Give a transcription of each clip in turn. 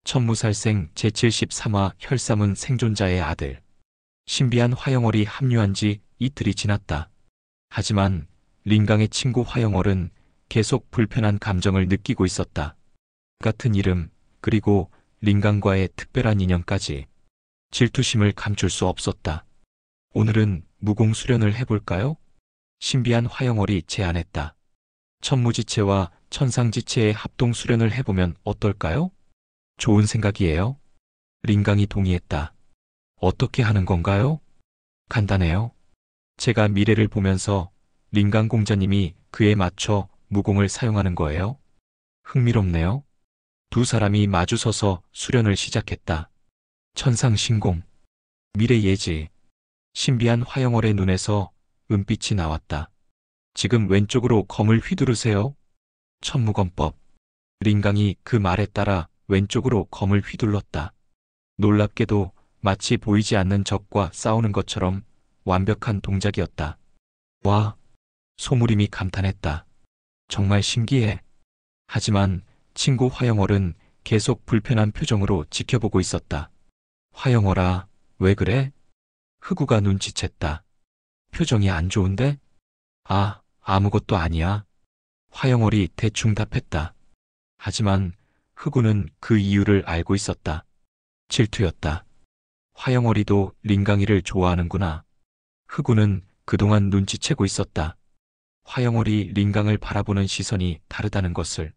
천무살생 제73화 혈삼은 생존자의 아들. 신비한 화영월이 합류한 지 이틀이 지났다. 하지만 링강의 친구 화영월은 계속 불편한 감정을 느끼고 있었다. 같은 이름, 그리고 링강과의 특별한 인연까지 질투심을 감출 수 없었다. 오늘은 무공수련을 해볼까요? 신비한 화영월이 제안했다. 천무지체와 천상지체의 합동수련을 해보면 어떨까요? 좋은 생각이에요. 링강이 동의했다. 어떻게 하는 건가요? 간단해요. 제가 미래를 보면서 링강 공자님이 그에 맞춰 무공을 사용하는 거예요. 흥미롭네요. 두 사람이 마주서서 수련을 시작했다. 천상신공, 미래예지. 신비한 화영월의 눈에서 은빛이 나왔다. 지금 왼쪽으로 검을 휘두르세요. 천무검법. 링강이 그 말에 따라 왼쪽으로 검을 휘둘렀다. 놀랍게도 마치 보이지 않는 적과 싸우는 것처럼 완벽한 동작이었다. 와, 소무림이 감탄했다. 정말 신기해. 하지만 친구 화영월은 계속 불편한 표정으로 지켜보고 있었다. 화영월아, 왜 그래? 흑우가 눈치챘다. 표정이 안 좋은데? 아, 아무것도 아니야. 화영월이 대충 답했다. 하지만 흑우는 그 이유를 알고 있었다. 질투였다. 화영월이도 링강이를 좋아하는구나. 흑우는 그동안 눈치채고 있었다. 화영월이 링강을 바라보는 시선이 다르다는 것을.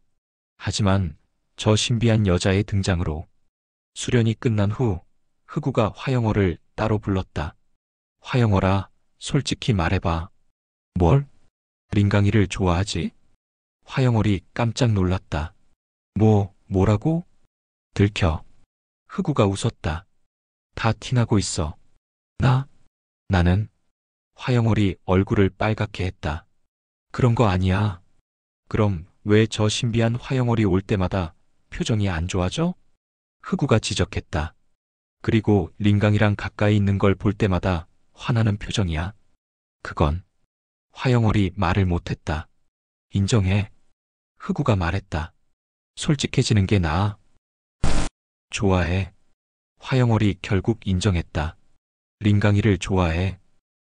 하지만 저 신비한 여자의 등장으로 수련이 끝난 후 흑우가 화영월을 따로 불렀다. 화영월아, 솔직히 말해봐. 뭘? 링강이를 좋아하지? 화영월이 깜짝 놀랐다. 뭐라고? 들켜. 흑우가 웃었다. 다 티나고 있어. 나는? 화영월이 얼굴을 빨갛게 했다. 그런 거 아니야. 그럼 왜 저 신비한 화영월이 올 때마다 표정이 안 좋아져? 흑우가 지적했다. 그리고 링강이랑 가까이 있는 걸 볼 때마다 화나는 표정이야. 그건. 화영월이 말을 못했다. 인정해. 흑우가 말했다. 솔직해지는 게 나아. 좋아해. 화영월이 결국 인정했다. 링강이를 좋아해.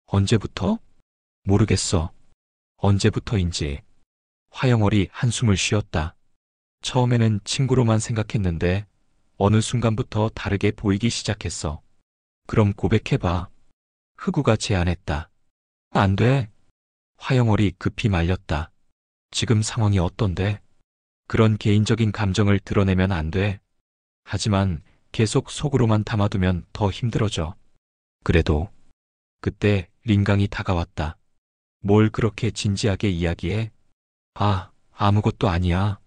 언제부터? 모르겠어. 언제부터인지. 화영월이 한숨을 쉬었다. 처음에는 친구로만 생각했는데 어느 순간부터 다르게 보이기 시작했어. 그럼 고백해봐. 흑우가 제안했다. 안 돼. 화영월이 급히 말렸다. 지금 상황이 어떤데? 그런 개인적인 감정을 드러내면 안 돼. 하지만 계속 속으로만 담아두면 더 힘들어져. 그래도 그때 링강이 다가왔다. 뭘 그렇게 진지하게 이야기해? 아무것도 아니야.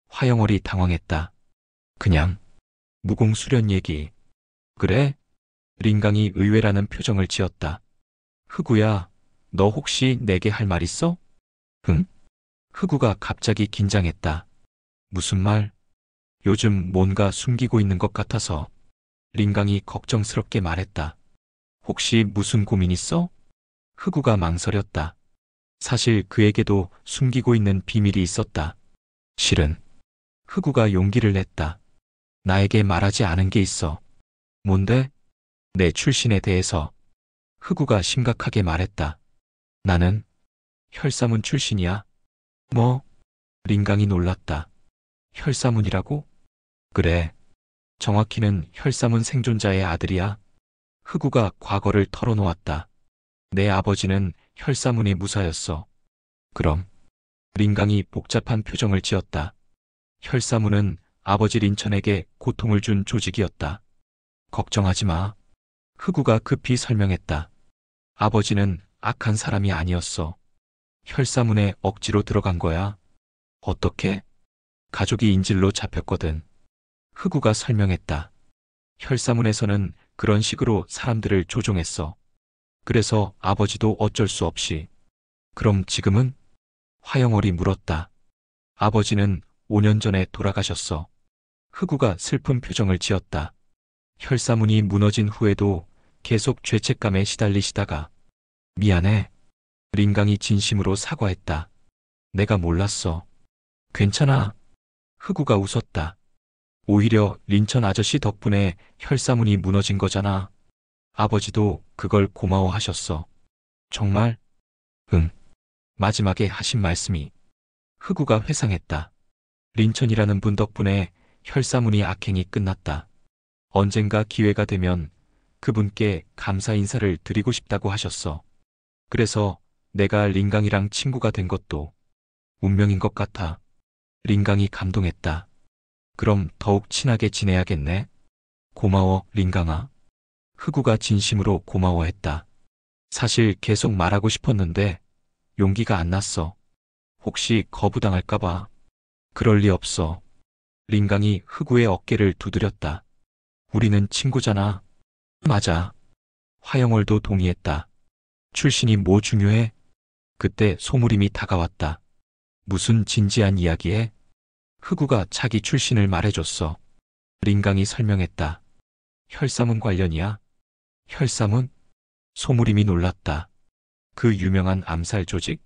화영월이 당황했다. 그냥 무공수련 얘기. 그래? 링강이 의외라는 표정을 지었다. 흑우야, 너 혹시 내게 할 말 있어? 응? 흑우가 갑자기 긴장했다. 무슨 말? 요즘 뭔가 숨기고 있는 것 같아서. 링강이 걱정스럽게 말했다. 혹시 무슨 고민 있어? 흑우가 망설였다. 사실 그에게도 숨기고 있는 비밀이 있었다. 실은. 흑우가 용기를 냈다. 나에게 말하지 않은 게 있어. 뭔데? 내 출신에 대해서. 흑우가 심각하게 말했다. 나는 혈사문 출신이야. 뭐? 링강이 놀랐다. 혈사문이라고? 그래. 정확히는 혈사문 생존자의 아들이야. 흑우가 과거를 털어놓았다. 내 아버지는 혈사문의 무사였어. 그럼? 링강이 복잡한 표정을 지었다. 혈사문은 아버지 린천에게 고통을 준 조직이었다. 걱정하지 마. 흑우가 급히 설명했다. 아버지는 악한 사람이 아니었어. 혈사문에 억지로 들어간 거야. 어떻게? 가족이 인질로 잡혔거든. 흑우가 설명했다. 혈사문에서는 그런 식으로 사람들을 조종했어. 그래서 아버지도 어쩔 수 없이. 그럼 지금은? 화영월이 물었다. 아버지는 5년 전에 돌아가셨어. 흑우가 슬픈 표정을 지었다. 혈사문이 무너진 후에도 계속 죄책감에 시달리시다가. 미안해. 링강이 진심으로 사과했다. 내가 몰랐어. 괜찮아. 흑우가 웃었다. 오히려 린천 아저씨 덕분에 혈사문이 무너진 거잖아. 아버지도 그걸 고마워하셨어. 정말? 응. 마지막에 하신 말씀이 흑우가 회상했다. 린천이라는 분 덕분에 혈사문이 악행이 끝났다. 언젠가 기회가 되면 그분께 감사 인사를 드리고 싶다고 하셨어. 그래서 내가 린강이랑 친구가 된 것도 운명인 것 같아. 린강이 감동했다. 그럼 더욱 친하게 지내야겠네. 고마워, 린강아. 흑우가 진심으로 고마워했다. 사실 계속 말하고 싶었는데 용기가 안 났어. 혹시 거부당할까봐. 그럴 리 없어. 린강이 흑우의 어깨를 두드렸다. 우리는 친구잖아. 맞아. 화영월도 동의했다. 출신이 뭐 중요해? 그때 소무림이 다가왔다. 무슨 진지한 이야기해? 흑우가 자기 출신을 말해줬어. 린강이 설명했다. 혈사문 관련이야. 혈사문? 소무림이 놀랐다. 그 유명한 암살 조직?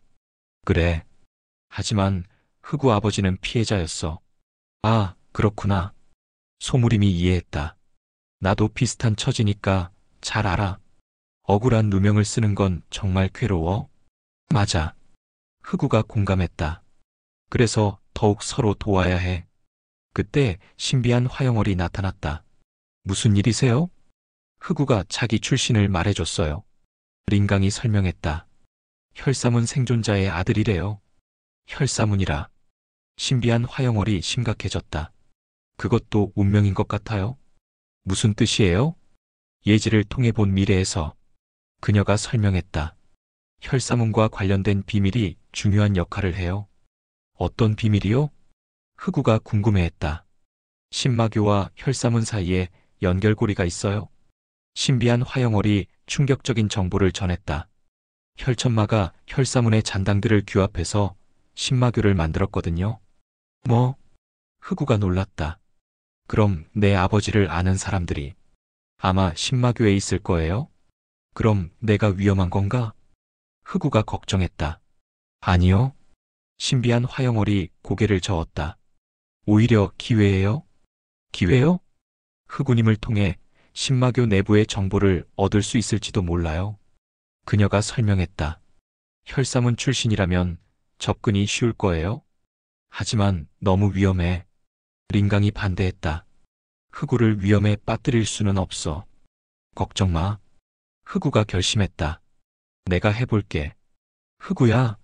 그래. 하지만 흑우 아버지는 피해자였어. 아, 그렇구나. 소무림이 이해했다. 나도 비슷한 처지니까 잘 알아. 억울한 누명을 쓰는 건 정말 괴로워. 맞아. 흑우가 공감했다. 그래서 더욱 서로 도와야 해. 그때 신비한 화영월이 나타났다. 무슨 일이세요? 흑우가 자기 출신을 말해줬어요. 린강이 설명했다. 혈사문 생존자의 아들이래요. 혈사문이라. 신비한 화영월이 심각해졌다. 그것도 운명인 것 같아요. 무슨 뜻이에요? 예지를 통해 본 미래에서 그녀가 설명했다. 혈사문과 관련된 비밀이 중요한 역할을 해요. 어떤 비밀이요? 흑우가 궁금해했다. 신마교와 혈사문 사이에 연결고리가 있어요. 신비한 화영월이 충격적인 정보를 전했다. 혈천마가 혈사문의 잔당들을 규합해서 신마교를 만들었거든요. 뭐? 흑우가 놀랐다. 그럼 내 아버지를 아는 사람들이 아마 신마교에 있을 거예요? 그럼 내가 위험한 건가? 흑우가 걱정했다. 아니요. 신비한 화영월이 고개를 저었다. 오히려 기회예요? 기회요? 흑우님을 통해 신마교 내부의 정보를 얻을 수 있을지도 몰라요. 그녀가 설명했다. 혈사문 출신이라면 접근이 쉬울 거예요. 하지만 너무 위험해. 린강이 반대했다. 흑우를 위험에 빠뜨릴 수는 없어. 걱정 마. 흑우가 결심했다. 내가 해볼게. 흑우야.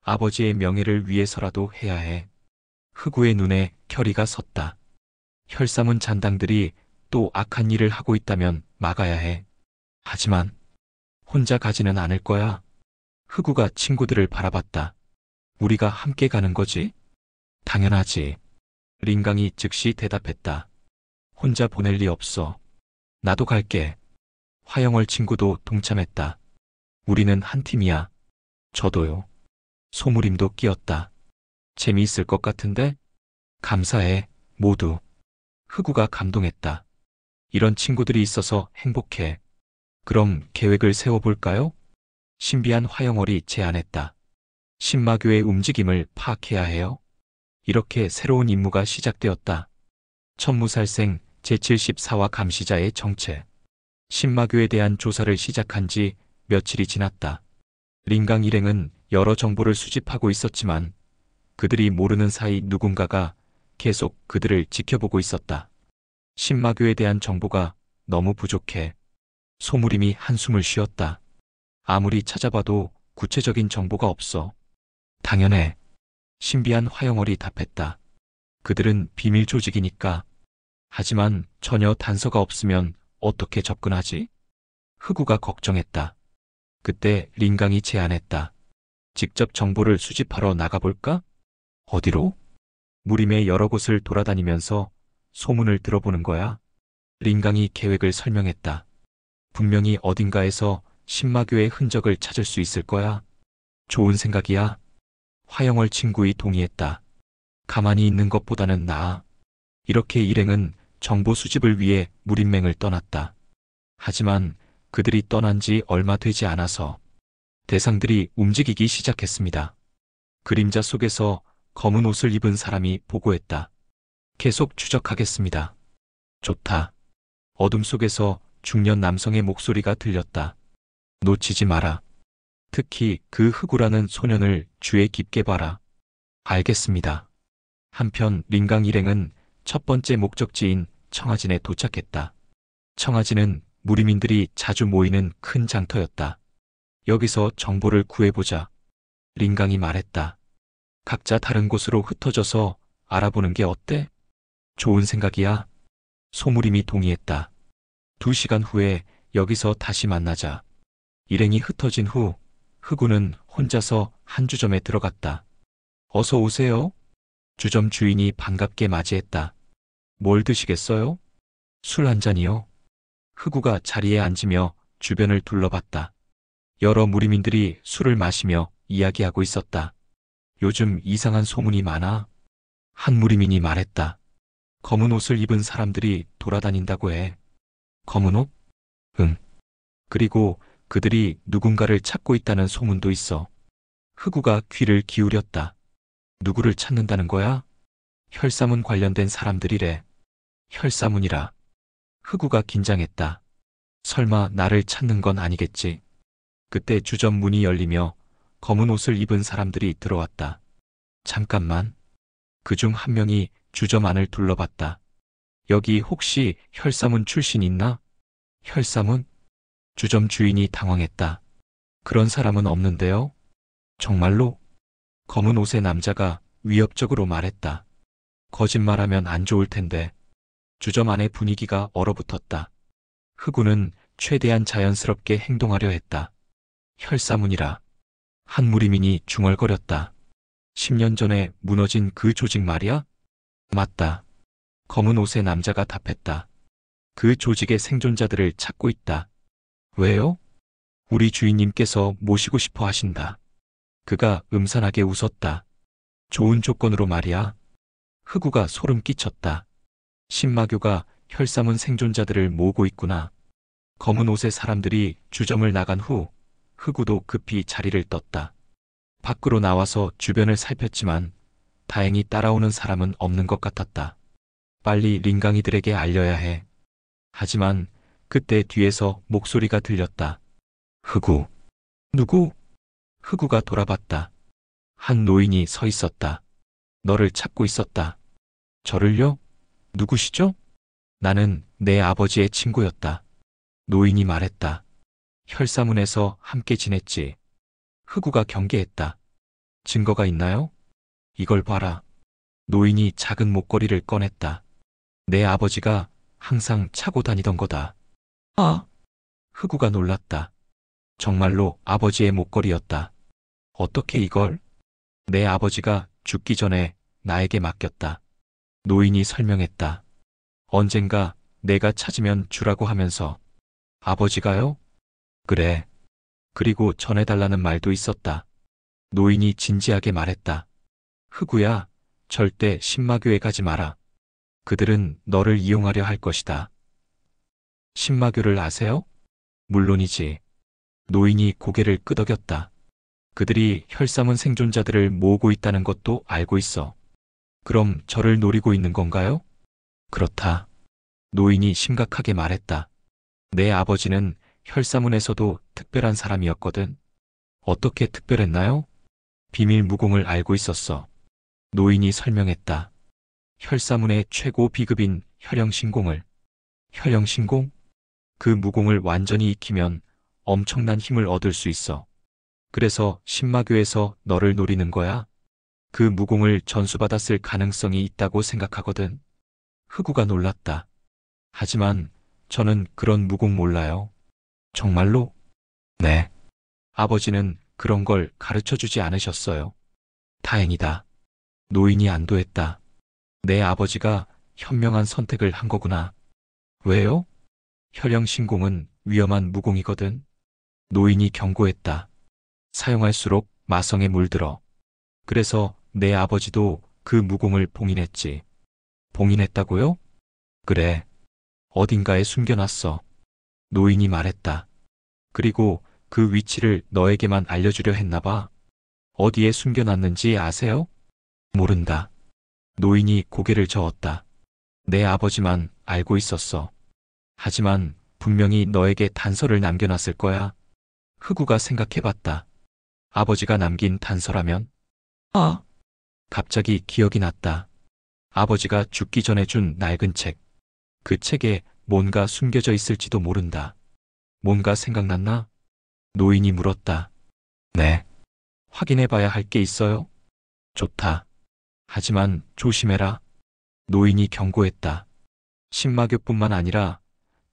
아버지의 명예를 위해서라도 해야 해. 흑우의 눈에 결의가 섰다. 혈사문 잔당들이 또 악한 일을 하고 있다면 막아야 해. 하지만 혼자 가지는 않을 거야. 흑우가 친구들을 바라봤다. 우리가 함께 가는 거지? 당연하지. 린강이 즉시 대답했다. 혼자 보낼 리 없어. 나도 갈게. 화영월 친구도 동참했다. 우리는 한 팀이야. 저도요. 소무림도 끼었다. 재미있을 것 같은데? 감사해, 모두. 흑우가 감동했다. 이런 친구들이 있어서 행복해. 그럼 계획을 세워볼까요? 신비한 화영월이 제안했다. 신마교의 움직임을 파악해야 해요. 이렇게 새로운 임무가 시작되었다. 천무살생 제74화 감시자의 정체. 신마교에 대한 조사를 시작한 지 며칠이 지났다. 린강 일행은 여러 정보를 수집하고 있었지만 그들이 모르는 사이 누군가가 계속 그들을 지켜보고 있었다. 신마교에 대한 정보가 너무 부족해. 소무림이 한숨을 쉬었다. 아무리 찾아봐도 구체적인 정보가 없어. 당연해. 신비한 화영월이 답했다. 그들은 비밀 조직이니까. 하지만 전혀 단서가 없으면 어떻게 접근하지? 흑우가 걱정했다. 그때 린강이 제안했다. 직접 정보를 수집하러 나가볼까? 어디로? 무림의 여러 곳을 돌아다니면서 소문을 들어보는 거야. 린강이 계획을 설명했다. 분명히 어딘가에서 신마교의 흔적을 찾을 수 있을 거야. 좋은 생각이야. 화영월 친구이 동의했다. 가만히 있는 것보다는 나아. 이렇게 일행은 정보 수집을 위해 무림맹을 떠났다. 하지만 그들이 떠난 지 얼마 되지 않아서 대상들이 움직이기 시작했습니다. 그림자 속에서 검은 옷을 입은 사람이 보고했다. 계속 추적하겠습니다. 좋다. 어둠 속에서 중년 남성의 목소리가 들렸다. 놓치지 마라. 특히 그 흑우라는 소년을 주의 깊게 봐라. 알겠습니다. 한편 링강 일행은 첫 번째 목적지인 청아진에 도착했다. 청아진은 무리민들이 자주 모이는 큰 장터였다. 여기서 정보를 구해보자. 링강이 말했다. 각자 다른 곳으로 흩어져서 알아보는 게 어때? 좋은 생각이야. 소무림이 동의했다. 2시간 후에 여기서 다시 만나자. 일행이 흩어진 후 흑우는 혼자서 한 주점에 들어갔다. 어서 오세요. 주점 주인이 반갑게 맞이했다. 뭘 드시겠어요? 술 한 잔이요. 흑우가 자리에 앉으며 주변을 둘러봤다. 여러 무리민들이 술을 마시며 이야기하고 있었다. 요즘 이상한 소문이 많아. 한 무리민이 말했다. 검은 옷을 입은 사람들이 돌아다닌다고 해. 검은 옷? 응. 그리고 그들이 누군가를 찾고 있다는 소문도 있어. 흑우가 귀를 기울였다. 누구를 찾는다는 거야? 혈사문 관련된 사람들이래. 혈사문이라. 흑우가 긴장했다. 설마 나를 찾는 건 아니겠지. 그때 주점 문이 열리며 검은 옷을 입은 사람들이 들어왔다. 잠깐만. 그중 한 명이 주점 안을 둘러봤다. 여기 혹시 혈사문 출신 있나? 혈사문? 주점 주인이 당황했다. 그런 사람은 없는데요? 정말로? 검은 옷의 남자가 위협적으로 말했다. 거짓말하면 안 좋을 텐데. 주점 안의 분위기가 얼어붙었다. 흑우는 최대한 자연스럽게 행동하려 했다. 혈사문이라. 한 무리민이 중얼거렸다. 10년 전에 무너진 그 조직 말이야? 맞다. 검은 옷의 남자가 답했다. 그 조직의 생존자들을 찾고 있다. 왜요? 우리 주인님께서 모시고 싶어 하신다. 그가 음산하게 웃었다. 좋은 조건으로 말이야. 흑우가 소름 끼쳤다. 신마교가 혈사문 생존자들을 모으고 있구나. 검은 옷의 사람들이 주점을 나간 후 흑우도 급히 자리를 떴다. 밖으로 나와서 주변을 살폈지만 다행히 따라오는 사람은 없는 것 같았다. 빨리 링강이들에게 알려야 해. 하지만 그때 뒤에서 목소리가 들렸다. 흑우. 누구? 흑우가 돌아봤다. 한 노인이 서 있었다. 너를 찾고 있었다. 저를요? 누구시죠? 나는 내 아버지의 친구였다. 노인이 말했다. 혈사문에서 함께 지냈지. 흑우가 경계했다. 증거가 있나요? 이걸 봐라. 노인이 작은 목걸이를 꺼냈다. 내 아버지가 항상 차고 다니던 거다. 아! 흑우가 놀랐다. 정말로 아버지의 목걸이였다. 어떻게 이걸? 내 아버지가 죽기 전에 나에게 맡겼다. 노인이 설명했다. 언젠가 내가 찾으면 주라고 하면서. 아버지가요? 그래. 그리고 전해달라는 말도 있었다. 노인이 진지하게 말했다. 흑우야, 절대 신마교에 가지 마라. 그들은 너를 이용하려 할 것이다. 신마교를 아세요? 물론이지. 노인이 고개를 끄덕였다. 그들이 혈사문 생존자들을 모으고 있다는 것도 알고 있어. 그럼 저를 노리고 있는 건가요? 그렇다. 노인이 심각하게 말했다. 내 아버지는 혈사문에서도 특별한 사람이었거든. 어떻게 특별했나요? 비밀 무공을 알고 있었어. 노인이 설명했다. 혈사문의 최고 비급인 혈영신공을. 혈영신공? 그 무공을 완전히 익히면 엄청난 힘을 얻을 수 있어. 그래서 신마교에서 너를 노리는 거야. 그 무공을 전수받았을 가능성이 있다고 생각하거든. 흑우가 놀랐다. 하지만 저는 그런 무공 몰라요. 정말로? 네. 아버지는 그런 걸 가르쳐주지 않으셨어요. 다행이다. 노인이 안도했다. 내 아버지가 현명한 선택을 한 거구나. 왜요? 혈영신공은 위험한 무공이거든. 노인이 경고했다. 사용할수록 마성에 물들어. 그래서 내 아버지도 그 무공을 봉인했지. 봉인했다고요? 그래. 어딘가에 숨겨놨어. 노인이 말했다. 그리고 그 위치를 너에게만 알려주려 했나봐. 어디에 숨겨놨는지 아세요? 모른다. 노인이 고개를 저었다. 내 아버지만 알고 있었어. 하지만 분명히 너에게 단서를 남겨놨을 거야. 흑우가 생각해봤다. 아버지가 남긴 단서라면? 아! 갑자기 기억이 났다. 아버지가 죽기 전에 준 낡은 책. 그 책에 뭔가 숨겨져 있을지도 모른다. 뭔가 생각났나? 노인이 물었다. 네. 확인해봐야 할 게 있어요? 좋다. 하지만 조심해라. 노인이 경고했다. 신마교뿐만 아니라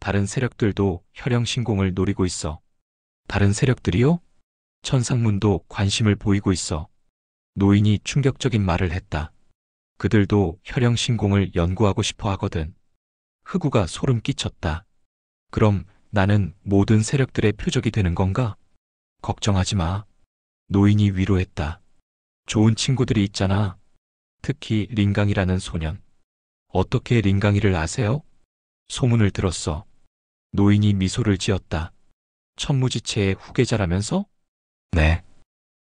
다른 세력들도 혈영 신공을 노리고 있어. 다른 세력들이요? 천상문도 관심을 보이고 있어. 노인이 충격적인 말을 했다. 그들도 혈영 신공을 연구하고 싶어 하거든. 흑우가 소름 끼쳤다. 그럼 나는 모든 세력들의 표적이 되는 건가? 걱정하지 마. 노인이 위로했다. 좋은 친구들이 있잖아. 특히 린강이라는 소년. 어떻게 린강이를 아세요? 소문을 들었어. 노인이 미소를 지었다. 천무지체의 후계자라면서? 네.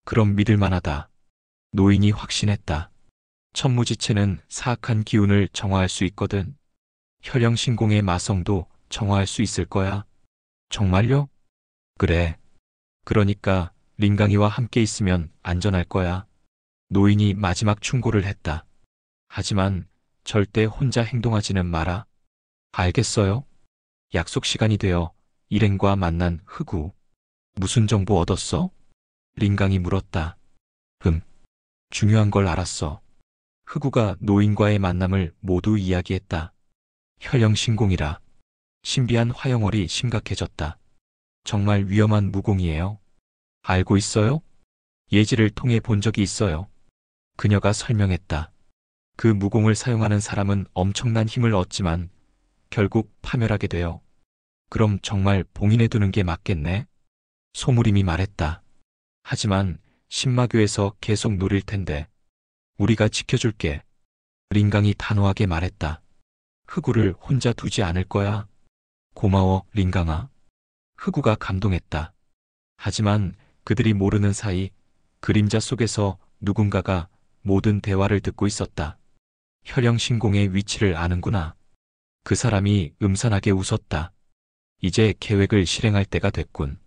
그럼 믿을 만하다. 노인이 확신했다. 천무지체는 사악한 기운을 정화할 수 있거든. 혈영신공의 마성도 정화할 수 있을 거야. 정말요? 그래. 그러니까 린강이와 함께 있으면 안전할 거야. 노인이 마지막 충고를 했다. 하지만 절대 혼자 행동하지는 마라. 알겠어요? 약속 시간이 되어 일행과 만난 흑우. 무슨 정보 얻었어? 린강이 물었다. 중요한 걸 알았어. 흑우가 노인과의 만남을 모두 이야기했다. 혈영신공이라. 신비한 화영월이 심각해졌다. 정말 위험한 무공이에요. 알고 있어요? 예지를 통해 본 적이 있어요. 그녀가 설명했다. 그 무공을 사용하는 사람은 엄청난 힘을 얻지만 결국 파멸하게 돼요. 그럼 정말 봉인해 두는 게 맞겠네? 소무림이 말했다. 하지만 신마교에서 계속 노릴 텐데 우리가 지켜줄게. 린강이 단호하게 말했다. 흑우를 혼자 두지 않을 거야. 고마워, 린강아. 흑우가 감동했다. 하지만 그들이 모르는 사이 그림자 속에서 누군가가 모든 대화를 듣고 있었다. 혈영신공의 위치를 아는구나. 그 사람이 음산하게 웃었다. 이제 계획을 실행할 때가 됐군.